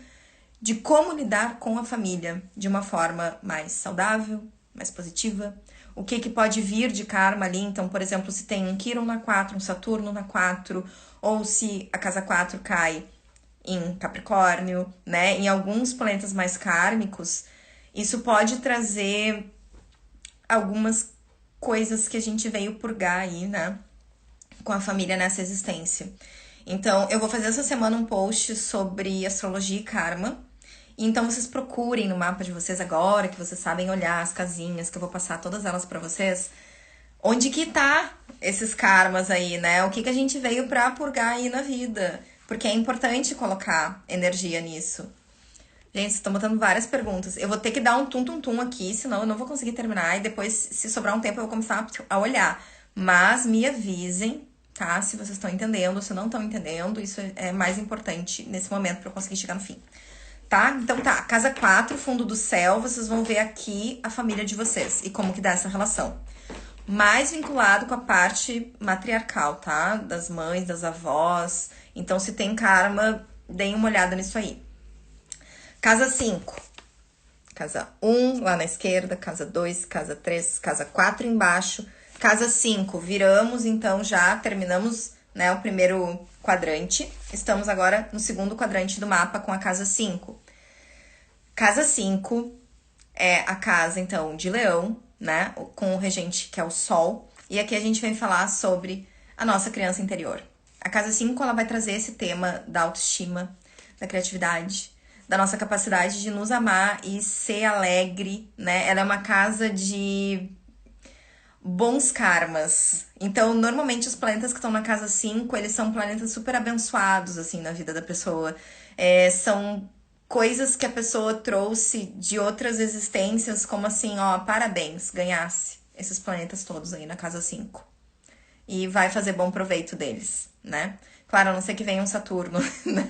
de como lidar com a família de uma forma mais saudável, mais positiva. o que pode vir de karma ali. Então, por exemplo, se tem um Quiron na 4, um Saturno na 4, ou se a casa 4 cai em Capricórnio, né? Em alguns planetas mais kármicos, isso pode trazer algumas coisas que a gente veio purgar aí, né? Com a família nessa existência. Então, eu vou fazer essa semana um post sobre astrologia e karma. Então, vocês procurem no mapa de vocês agora, que vocês sabem olhar as casinhas, que eu vou passar todas elas pra vocês. Onde que tá esses karmas aí, né? O que a gente veio pra purgar aí na vida? Porque é importante colocar energia nisso. Gente, vocês estão botando várias perguntas. Eu vou ter que dar um tum-tum-tum aqui, senão eu não vou conseguir terminar. E depois, se sobrar um tempo, eu vou começar a olhar. Mas me avisem, tá? Se vocês estão entendendo, se não estão entendendo. Isso é mais importante nesse momento pra eu conseguir chegar no fim. Tá? Então tá, casa 4, fundo do céu. Vocês vão ver aqui a família de vocês e como que dá essa relação. Mais vinculado com a parte matriarcal, tá? Das mães, das avós. Então, se tem karma, deem uma olhada nisso aí. Casa 5. Casa 1 lá na esquerda, casa 2, casa 3, casa 4 embaixo. Casa 5, viramos, então já terminamos, né, o primeiro quadrante. Estamos agora no segundo quadrante do mapa com a casa 5. Casa 5 é a casa, então, de Leão, né, com o regente que é o Sol. E aqui a gente vem falar sobre a nossa criança interior. A casa 5, ela vai trazer esse tema da autoestima, da criatividade, da nossa capacidade de nos amar e ser alegre, né? Ela é uma casa de bons karmas. Então, normalmente, os planetas que estão na casa 5, eles são planetas super abençoados, assim, na vida da pessoa. São coisas que a pessoa trouxe de outras existências, como assim, ó, parabéns, ganhasse esses planetas todos aí na casa 5. E vai fazer bom proveito deles, né? Claro, a não ser que venha um Saturno, né?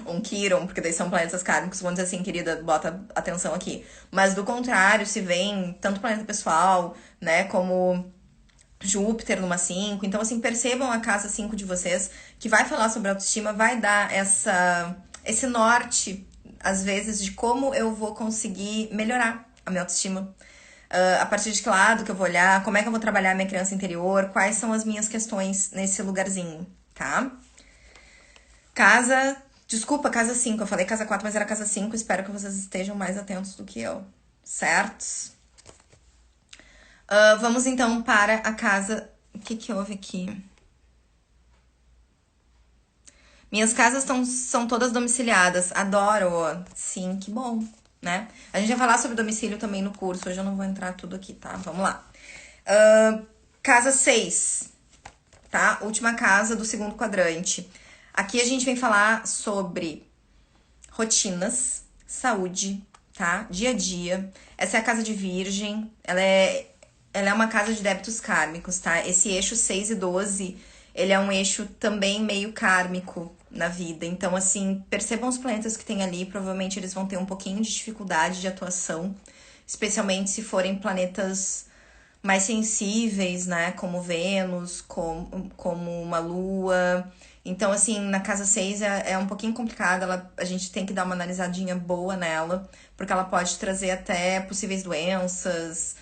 Um Quiron, porque daí são planetas kármicos, vamos dizer assim, querida, bota atenção aqui. Mas do contrário, se vem tanto planeta pessoal, né, como Júpiter numa 5. Então, assim, percebam a casa 5 de vocês, que vai falar sobre autoestima, vai dar esse norte, às vezes, de como eu vou conseguir melhorar a minha autoestima. A partir de que lado que eu vou olhar, como é que eu vou trabalhar a minha criança interior, quais são as minhas questões nesse lugarzinho, tá? Desculpa, casa 5, eu falei casa 4, mas era casa 5, espero que vocês estejam mais atentos do que eu, certos? Vamos então para a casa... O que houve aqui? Minhas casas são todas domiciliadas, adoro, sim, que bom, né? A gente vai falar sobre domicílio também no curso, hoje eu não vou entrar tudo aqui, tá? Vamos lá. Casa 6, tá? Última casa do segundo quadrante. Aqui a gente vem falar sobre rotinas, saúde, tá? Dia a dia. Essa é a casa de Virgem, ela é uma casa de débitos kármicos, tá? Esse eixo 6 e 12, ele é um eixo também meio kármico na vida. Então, assim, percebam os planetas que tem ali, provavelmente eles vão ter um pouquinho de dificuldade de atuação, especialmente se forem planetas mais sensíveis, né? Como Vênus, como uma Lua. Então, assim, na casa 6 é um pouquinho complicada, a gente tem que dar uma analisadinha boa nela, porque ela pode trazer até possíveis doenças,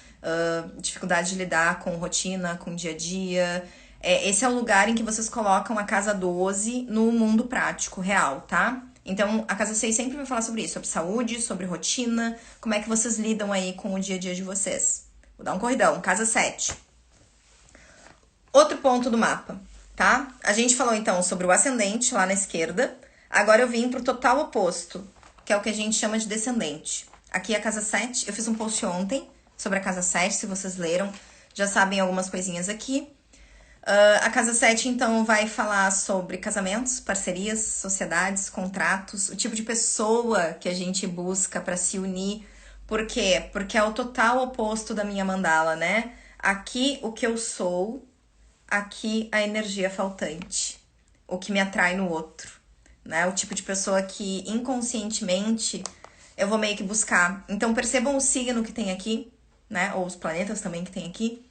dificuldade de lidar com rotina, com dia a dia. Esse é o lugar em que vocês colocam a casa 12 no mundo prático, real, tá? Então, a casa 6 sempre vai falar sobre isso, sobre saúde, sobre rotina, como é que vocês lidam aí com o dia a dia de vocês. Vou dar um corridão, casa 7. Outro ponto do mapa, tá? A gente falou então sobre o ascendente lá na esquerda, agora eu vim pro total oposto, que é o que a gente chama de descendente. Aqui é a casa 7, eu fiz um post ontem sobre a casa 7, se vocês leram, já sabem algumas coisinhas aqui. A casa 7, então, vai falar sobre casamentos, parcerias, sociedades, contratos, o tipo de pessoa que a gente busca para se unir. Por quê? Porque é o total oposto da minha mandala, né? Aqui, o que eu sou, aqui, a energia faltante, o que me atrai no outro, né? O tipo de pessoa que, inconscientemente, eu vou meio que buscar. Então, percebam o signo que tem aqui, né? Ou os planetas também que tem aqui.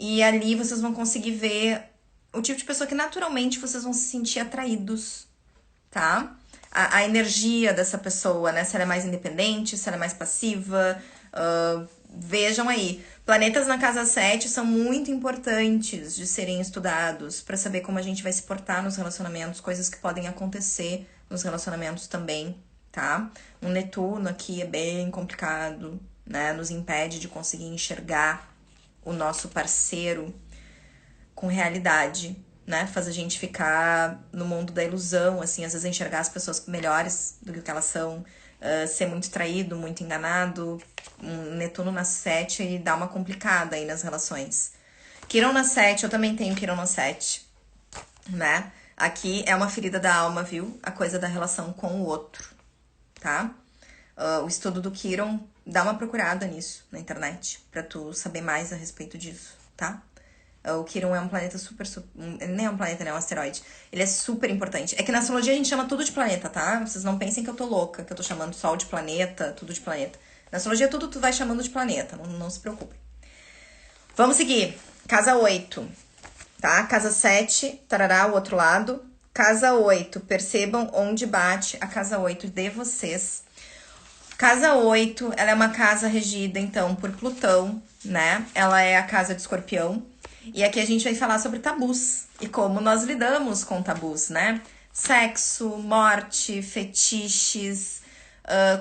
E ali vocês vão conseguir ver o tipo de pessoa que naturalmente vocês vão se sentir atraídos, tá? A energia dessa pessoa, né? Se ela é mais independente, se ela é mais passiva, vejam aí. Planetas na casa 7 são muito importantes de serem estudados para saber como a gente vai se portar nos relacionamentos, coisas que podem acontecer nos relacionamentos também, tá? Um Netuno aqui é bem complicado, né? Nos impede de conseguir enxergar o nosso parceiro com realidade, né? Faz a gente ficar no mundo da ilusão, assim, às vezes enxergar as pessoas melhores do que o que elas são, ser muito traído, muito enganado. Um Netuno na 7 e dá uma complicada aí nas relações. Quirón na 7, eu também tenho Quirón na 7, né? Aqui é uma ferida da alma, viu? A coisa da relação com o outro, tá? O estudo do Quirón, dá uma procurada nisso na internet, pra tu saber mais a respeito disso, tá? O Quirón é um planeta nem é um planeta, né? É um asteroide. Ele é super importante. É que na astrologia a gente chama tudo de planeta, tá? Vocês não pensem que eu tô louca, que eu tô chamando Sol de planeta, tudo de planeta. Na astrologia tudo tu vai chamando de planeta, não se preocupe. Vamos seguir. Casa 8, tá? Casa 7, tarará, o outro lado. Casa 8, percebam onde bate a casa 8 de vocês. Casa 8, ela é uma casa regida, então, por Plutão, né? Ela é a casa de Escorpião. E aqui a gente vai falar sobre tabus e como nós lidamos com tabus, né? Sexo, morte, fetiches,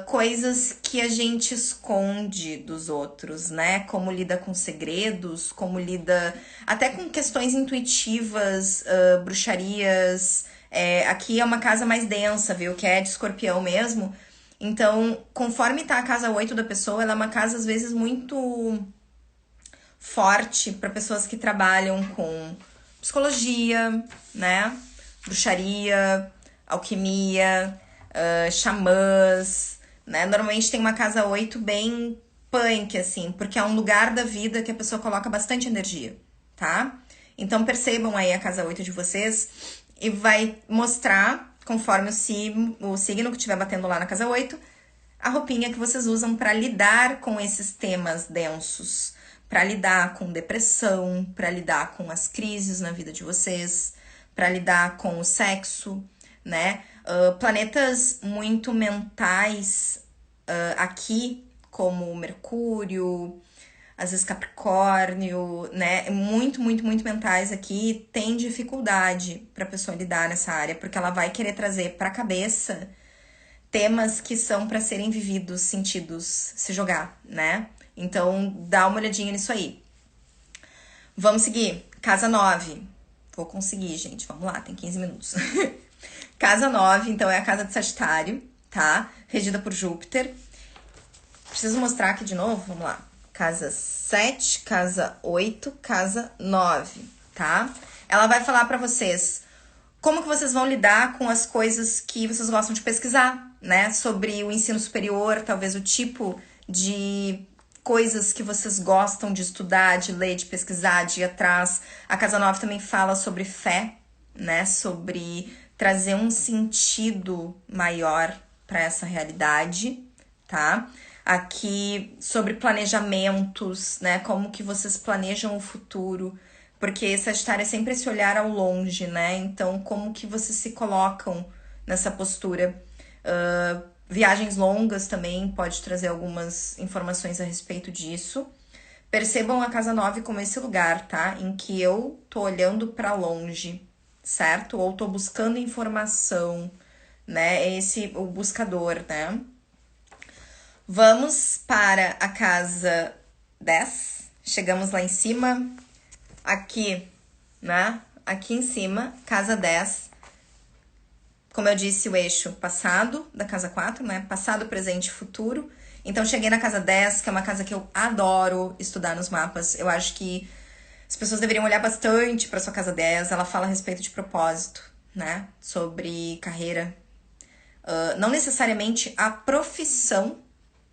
coisas que a gente esconde dos outros, né? Como lida com segredos, como lida até com questões intuitivas, bruxarias. Aqui é uma casa mais densa, viu? Que é de Escorpião mesmo. Então, conforme tá a casa 8 da pessoa, ela é uma casa, às vezes, muito forte para pessoas que trabalham com psicologia, né? Bruxaria, alquimia, xamãs, né? Normalmente tem uma casa 8 bem punk, assim, porque é um lugar da vida que a pessoa coloca bastante energia, tá? Então percebam aí a casa 8 de vocês e vai mostrar, conforme o signo que estiver batendo lá na casa 8, a roupinha que vocês usam para lidar com esses temas densos, para lidar com depressão, para lidar com as crises na vida de vocês, para lidar com o sexo, né? Planetas muito mentais aqui, como Mercúrio, às vezes Capricórnio, né? Muito, muito, muito mentais aqui, tem dificuldade para a pessoa lidar nessa área, porque ela vai querer trazer para a cabeça temas que são para serem vividos, sentidos, se jogar, né? Então, dá uma olhadinha nisso aí. Vamos seguir. Casa 9. Vou conseguir, gente. Vamos lá, tem 15 minutos. Casa 9, então, é a casa de Sagitário, tá? Regida por Júpiter. Preciso mostrar aqui de novo? Vamos lá. Casa 7, casa 8, casa 9, tá? Ela vai falar pra vocês como que vocês vão lidar com as coisas que vocês gostam de pesquisar, né? Sobre o ensino superior, talvez o tipo de coisas que vocês gostam de estudar, de ler, de pesquisar, de ir atrás. A casa 9 também fala sobre fé, né? Sobre trazer um sentido maior para essa realidade, tá? Aqui sobre planejamentos, né? Como que vocês planejam o futuro, porque Sagitário é sempre esse olhar ao longe, né? Então, como que vocês se colocam nessa postura? Viagens longas também pode trazer algumas informações a respeito disso. Percebam a casa 9 como esse lugar, tá? Em que eu tô olhando para longe, certo? Ou tô buscando informação, né? O buscador, né? Vamos para a casa 10. Chegamos lá em cima. Aqui, né? Aqui em cima, casa 10. Como eu disse, o eixo passado da casa 4, né? Passado, presente e futuro. Então, cheguei na casa 10, que é uma casa que eu adoro estudar nos mapas. Eu acho que as pessoas deveriam olhar bastante para sua casa 10. Ela fala a respeito de propósito, né? Sobre carreira. Não necessariamente a profissão,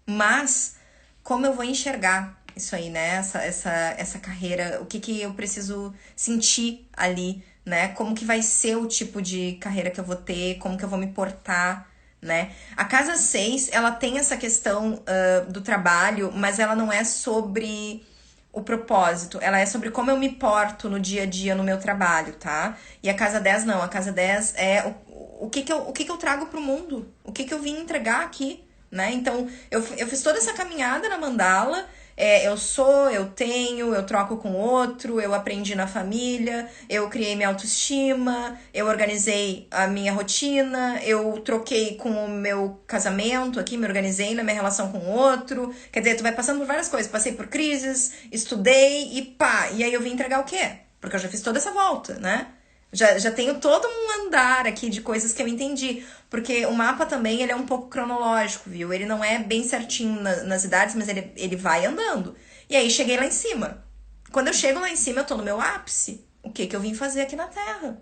mas como eu vou enxergar isso aí, né? Essa carreira, o que eu preciso sentir ali, né? Como que vai ser o tipo de carreira que eu vou ter, como que eu vou me portar, né? A casa 6, ela tem essa questão do trabalho, mas ela não é sobre o propósito, ela é sobre como eu me porto no dia a dia no meu trabalho, tá? E a casa 10 não, a casa 10 é o que eu trago pro mundo, o que eu vim entregar aqui, né? Então, eu fiz toda essa caminhada na mandala, eu tenho, eu troco com outro, eu aprendi na família, eu criei minha autoestima, eu organizei a minha rotina, eu troquei com o meu casamento aqui, me organizei na minha relação com o outro. Quer dizer, tu vai passando por várias coisas. Passei por crises, estudei e pá. E aí eu vim entregar o quê? Porque eu já fiz toda essa volta, né? Já tenho todo um andar aqui de coisas que eu entendi. Porque o mapa também, ele é um pouco cronológico, viu? Ele não é bem certinho nas idades, mas ele vai andando. E aí, cheguei lá em cima. Quando eu chego lá em cima, eu tô no meu ápice. O que eu vim fazer aqui na Terra?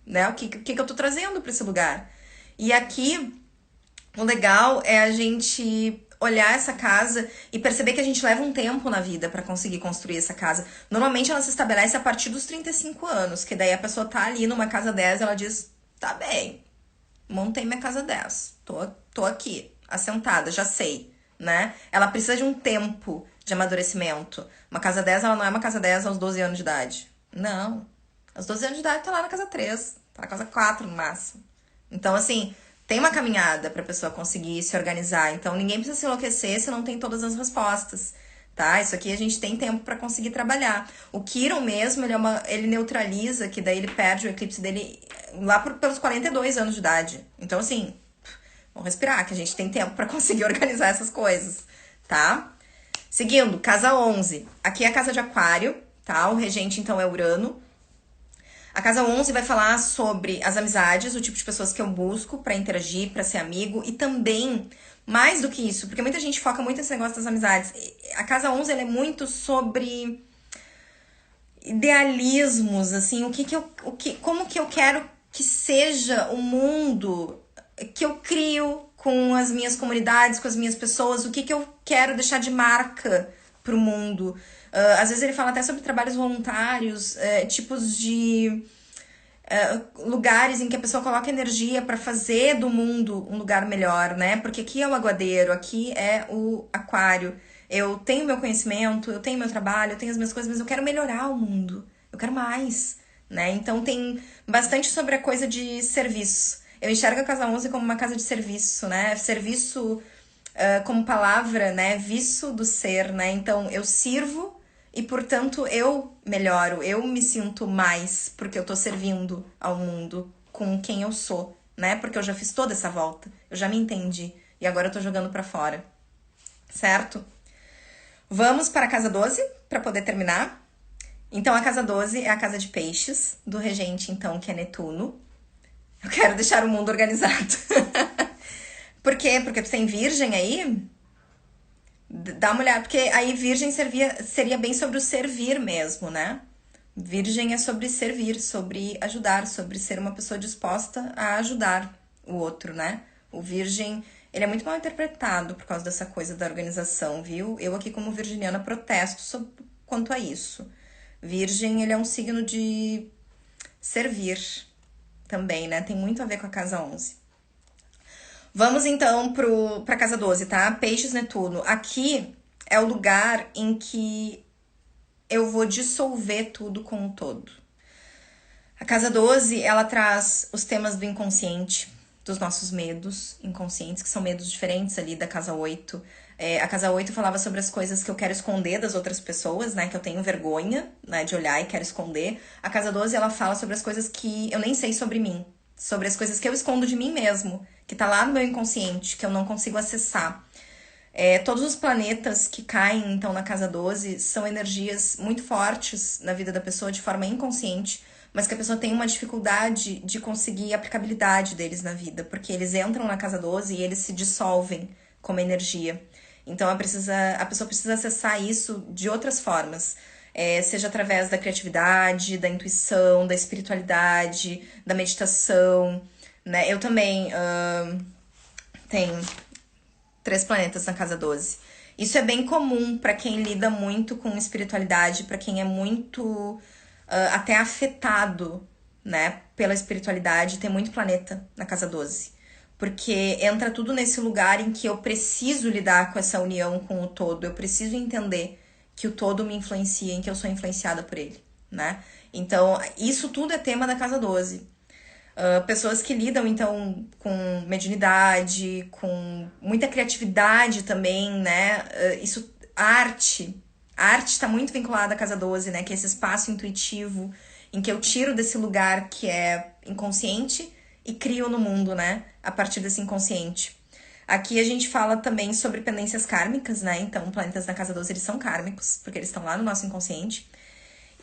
Né? O que eu tô trazendo pra esse lugar? E aqui, o legal é a gente olhar essa casa e perceber que a gente leva um tempo na vida pra conseguir construir essa casa. Normalmente ela se estabelece a partir dos 35 anos, que daí a pessoa tá ali numa casa 10 e ela diz: tá bem, montei minha casa 10, tô aqui, assentada, já sei, né? Ela precisa de um tempo de amadurecimento. Uma casa 10, ela não é uma casa 10 aos 12 anos de idade. Não. Aos 12 anos de idade tá lá na casa 3, tá na casa 4 no máximo. Então, assim, tem uma caminhada pra pessoa conseguir se organizar. Então, ninguém precisa se enlouquecer se não tem todas as respostas, tá? Isso aqui a gente tem tempo pra conseguir trabalhar. O Quiron mesmo, ele neutraliza, que daí ele perde o eclipse dele lá pelos 42 anos de idade. Então, assim, vamos respirar, que a gente tem tempo pra conseguir organizar essas coisas, tá? Seguindo, casa 11. Aqui é a casa de Aquário, tá? O regente, então, é Urano. A casa 11 vai falar sobre as amizades, o tipo de pessoas que eu busco pra interagir, pra ser amigo. E também, mais do que isso, porque muita gente foca muito nesse negócio das amizades. A casa 11, ela é muito sobre idealismos, assim, como que eu quero que seja o mundo que eu crio com as minhas comunidades, com as minhas pessoas, o que eu quero deixar de marca pro mundo. Às vezes ele fala até sobre trabalhos voluntários, tipos de lugares em que a pessoa coloca energia pra fazer do mundo um lugar melhor, né? Porque aqui é o aguadeiro, aqui é o aquário. Eu tenho meu conhecimento, eu tenho meu trabalho, eu tenho as minhas coisas, mas eu quero melhorar o mundo. Eu quero mais, né? Então tem bastante sobre a coisa de serviço. Eu enxergo a casa 11 como uma casa de serviço, né? Serviço como palavra, né? Viço do ser, né? Então eu sirvo e, portanto, eu melhoro, eu me sinto mais porque eu tô servindo ao mundo com quem eu sou, né? Porque eu já fiz toda essa volta, eu já me entendi e agora eu tô jogando pra fora, certo? Vamos para a casa 12 para poder terminar. Então, a casa 12 é a casa de peixes, do regente, então, que é Netuno. Eu quero deixar o mundo organizado. Por quê? Porque tu tem virgem aí? Dá uma olhada, porque aí virgem seria bem sobre o servir mesmo, né? Virgem é sobre servir, sobre ajudar, sobre ser uma pessoa disposta a ajudar o outro, né? O virgem, ele é muito mal interpretado por causa dessa coisa da organização, viu? Eu aqui como virginiana protesto quanto a isso. Virgem, ele é um signo de servir também, né? Tem muito a ver com a casa 11. Vamos então pra casa 12, tá? Peixes, Netuno. Aqui é o lugar em que eu vou dissolver tudo com o todo. A casa 12, ela traz os temas do inconsciente, dos nossos medos inconscientes, que são medos diferentes ali da casa 8. A casa 8 falava sobre as coisas que eu quero esconder das outras pessoas, né? Que eu tenho vergonha, né, de olhar e quero esconder. A casa 12, ela fala sobre as coisas que eu nem sei sobre mim. Sobre as coisas que eu escondo de mim mesmo, que tá lá no meu inconsciente, que eu não consigo acessar. Todos os planetas que caem, então, na casa 12 são energias muito fortes na vida da pessoa de forma inconsciente, mas que a pessoa tem uma dificuldade de conseguir a aplicabilidade deles na vida, porque eles entram na casa 12 e eles se dissolvem como energia. Então, a pessoa precisa acessar isso de outras formas. Seja através da criatividade, da intuição, da espiritualidade, da meditação, né? Eu também tenho 3 planetas na casa 12. Isso é bem comum para quem lida muito com espiritualidade, para quem é muito até afetado, né, pela espiritualidade, tem muito planeta na casa 12. Porque entra tudo nesse lugar em que eu preciso lidar com essa união com o todo, eu preciso entender que o todo me influencia, em que eu sou influenciada por ele, né? Então, isso tudo é tema da casa 12. Pessoas que lidam, então, com mediunidade, com muita criatividade também, né? Isso A arte está muito vinculada à casa 12, né? Que é esse espaço intuitivo em que eu tiro desse lugar que é inconsciente e crio no mundo, né? A partir desse inconsciente. Aqui a gente fala também sobre pendências kármicas, né? Então, planetas na casa 12, eles são kármicos, porque eles estão lá no nosso inconsciente.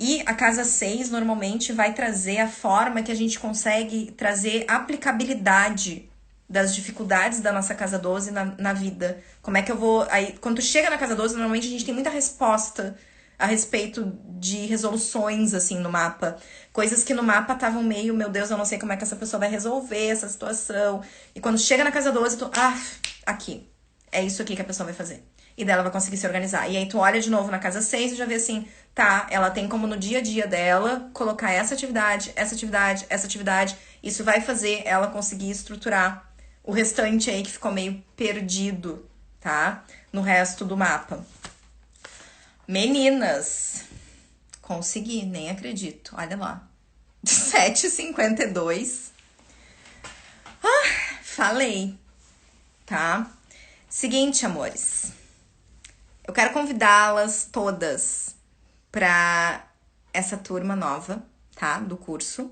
E a casa 6 normalmente vai trazer a forma que a gente consegue trazer aplicabilidade das dificuldades da nossa casa 12 na vida. Como é que eu vou... Aí, quando tu chega na casa 12, normalmente a gente tem muita resposta a respeito de resoluções, assim, no mapa. Coisas que no mapa estavam meio, meu Deus, eu não sei como é que essa pessoa vai resolver essa situação. E quando chega na casa 12, tu... aqui. É isso aqui que a pessoa vai fazer. E dela vai conseguir se organizar. E aí tu olha de novo na casa 6 e já vê assim, tá, ela tem como no dia a dia dela colocar essa atividade, essa atividade, essa atividade. Isso vai fazer ela conseguir estruturar o restante aí que ficou meio perdido, tá? No resto do mapa. Meninas, consegui, nem acredito. Olha lá. 7h52. Falei, tá? Seguinte, amores. Eu quero convidá-las todas para essa turma nova, tá? Do curso.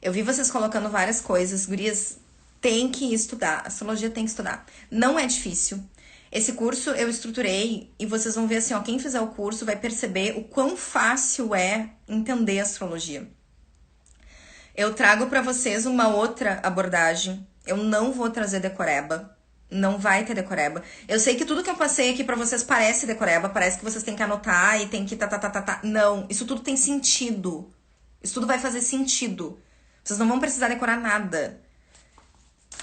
Eu vi vocês colocando várias coisas. Gurias, tem que estudar. Astrologia tem que estudar. Não é difícil. Esse curso eu estruturei e vocês vão ver assim, ó, quem fizer o curso vai perceber o quão fácil é entender a astrologia. Eu trago para vocês uma outra abordagem. Eu não vou trazer decoreba. Não vai ter decoreba. Eu sei que tudo que eu passei aqui pra vocês parece decoreba, parece que vocês têm que anotar e tem que tá. Não, isso tudo tem sentido. Isso tudo vai fazer sentido. Vocês não vão precisar decorar nada.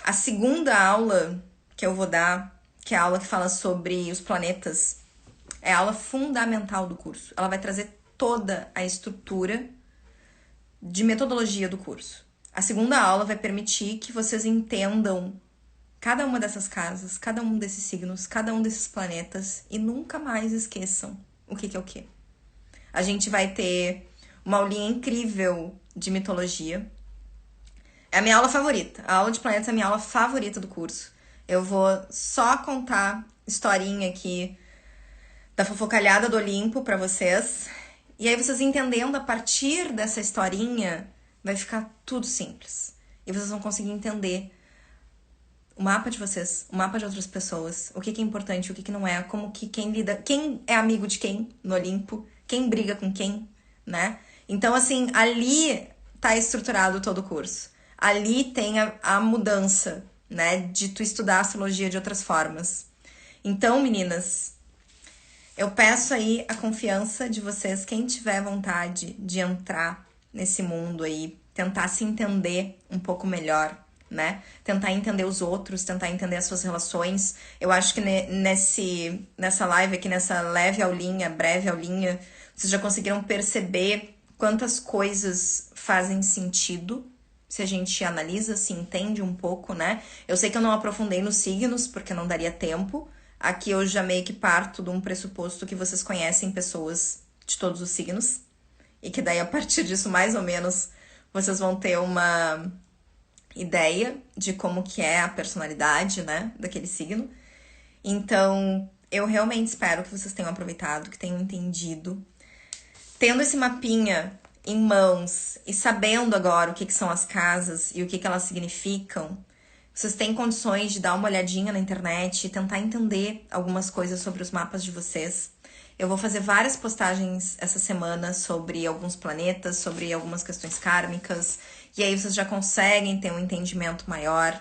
A segunda aula que eu vou dar, que é a aula que fala sobre os planetas, é a aula fundamental do curso. Ela vai trazer toda a estrutura de metodologia do curso. A segunda aula vai permitir que vocês entendam cada uma dessas casas, cada um desses signos, cada um desses planetas e nunca mais esqueçam o que é o que. A gente vai ter uma aulinha incrível de mitologia. É a minha aula favorita. A aula de planetas é a minha aula favorita do curso. Eu vou só contar historinha aqui da fofocalhada do Olimpo pra vocês. E aí vocês entendendo a partir dessa historinha, vai ficar tudo simples. E vocês vão conseguir entender o mapa de vocês, o mapa de outras pessoas, o que é importante, o que não é, como que quem lida, quem é amigo de quem no Olimpo, quem briga com quem, né? Então, assim, ali tá estruturado todo o curso. Ali tem a mudança, né, de tu estudar astrologia de outras formas. Então, meninas, eu peço aí a confiança de vocês, quem tiver vontade de entrar nesse mundo aí, tentar se entender um pouco melhor, né? Tentar entender os outros, tentar entender as suas relações. Eu acho que nessa live aqui, nessa leve aulinha, breve aulinha, vocês já conseguiram perceber quantas coisas fazem sentido se a gente analisa, se entende um pouco, né? Eu sei que eu não aprofundei nos signos, porque não daria tempo. Aqui eu já meio que parto de um pressuposto que vocês conhecem pessoas de todos os signos. E que daí, a partir disso, mais ou menos, vocês vão ter uma ideia de como que é a personalidade, né, daquele signo. Então, eu realmente espero que vocês tenham aproveitado, que tenham entendido. Tendo esse mapinha em mãos e sabendo agora o que são as casas e o que elas significam, vocês têm condições de dar uma olhadinha na internet e tentar entender algumas coisas sobre os mapas de vocês. Eu vou fazer várias postagens essa semana sobre alguns planetas, sobre algumas questões kármicas, e aí vocês já conseguem ter um entendimento maior